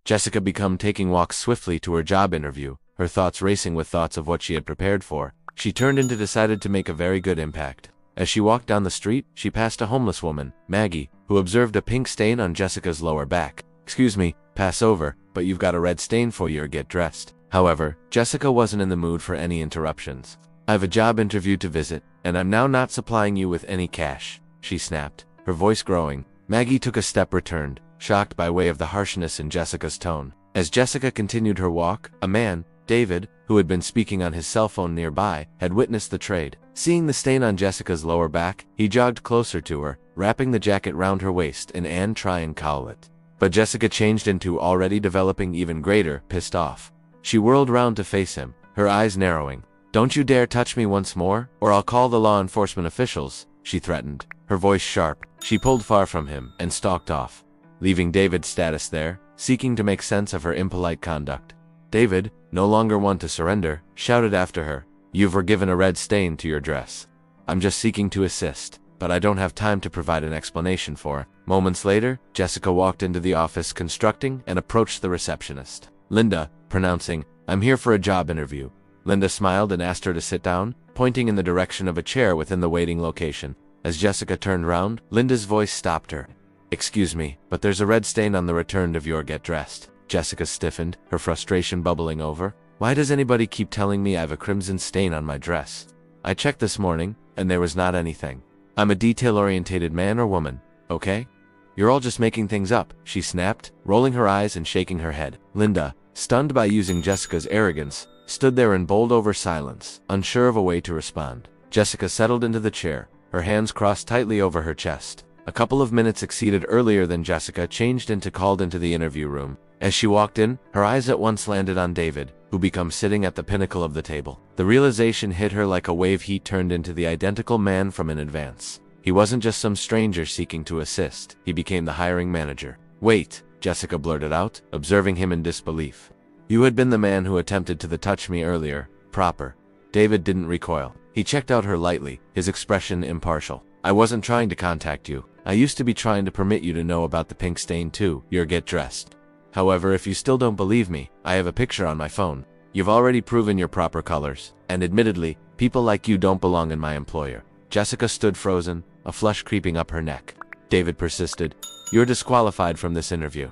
Jessica began taking walks swiftly to her job interview, her thoughts racing with thoughts of what she had prepared for. She turned and decided to make a very good impact. As she walked down the street, she passed a homeless woman, Maggie, who observed a pink stain on Jessica's lower back. "Excuse me, pass over, but you've got a red stain for you or get dressed." However, Jessica wasn't in the mood for any interruptions. "I have a job interview to visit, and I'm now not supplying you with any cash," she snapped, her voice growing. Maggie took a step returned, shocked by way of the harshness in Jessica's tone. As Jessica continued her walk, a man, David, who had been speaking on his cell phone nearby, had witnessed the trade. Seeing the stain on Jessica's lower back, he jogged closer to her, wrapping the jacket round her waist and try and cowl it. But Jessica changed into already developing even greater, pissed off. She whirled round to face him, her eyes narrowing. "Don't you dare touch me once more, or I'll call the law enforcement officials," she threatened, her voice sharp. She pulled far from him and stalked off, leaving David's status there, seeking to make sense of her impolite conduct. David, no longer one to surrender, shouted after her, "You were given a red stain to your dress. I'm just seeking to assist, but I don't have time to provide an explanation for it." Moments later, Jessica walked into the office constructing and approached the receptionist, Linda, pronouncing, "I'm here for a job interview." Linda smiled and asked her to sit down, pointing in the direction of a chair within the waiting location. As Jessica turned round, Linda's voice stopped her. "Excuse me, but there's a red stain on the return of your get dressed." Jessica stiffened, her frustration bubbling over. "Why does anybody keep telling me I have a crimson stain on my dress? I checked this morning, and there was not anything. I'm a detail-orientated man or woman, okay? You're all just making things up," she snapped, rolling her eyes and shaking her head. Linda, stunned by using Jessica's arrogance, stood there in bowled-over silence, unsure of a way to respond. Jessica settled into the chair, her hands crossed tightly over her chest. A couple of minutes exceeded earlier than Jessica changed into called into the interview room. As she walked in, her eyes at once landed on David, who became sitting at the pinnacle of the table. The realization hit her like a wave he turned into the identical man from in advance. He wasn't just some stranger seeking to assist, he became the hiring manager. "Wait," Jessica blurted out, observing him in disbelief. "You had been the man who attempted to touch me earlier, proper." David didn't recoil. He checked out her lightly, his expression impartial. "I wasn't trying to contact you. I used to be trying to permit you to know about the pink stain too, your get dressed. However, if you still don't believe me, I have a picture on my phone. You've already proven your proper colors, and admittedly, people like you don't belong in my employer." Jessica stood frozen, a flush creeping up her neck. David persisted, "You're disqualified from this interview."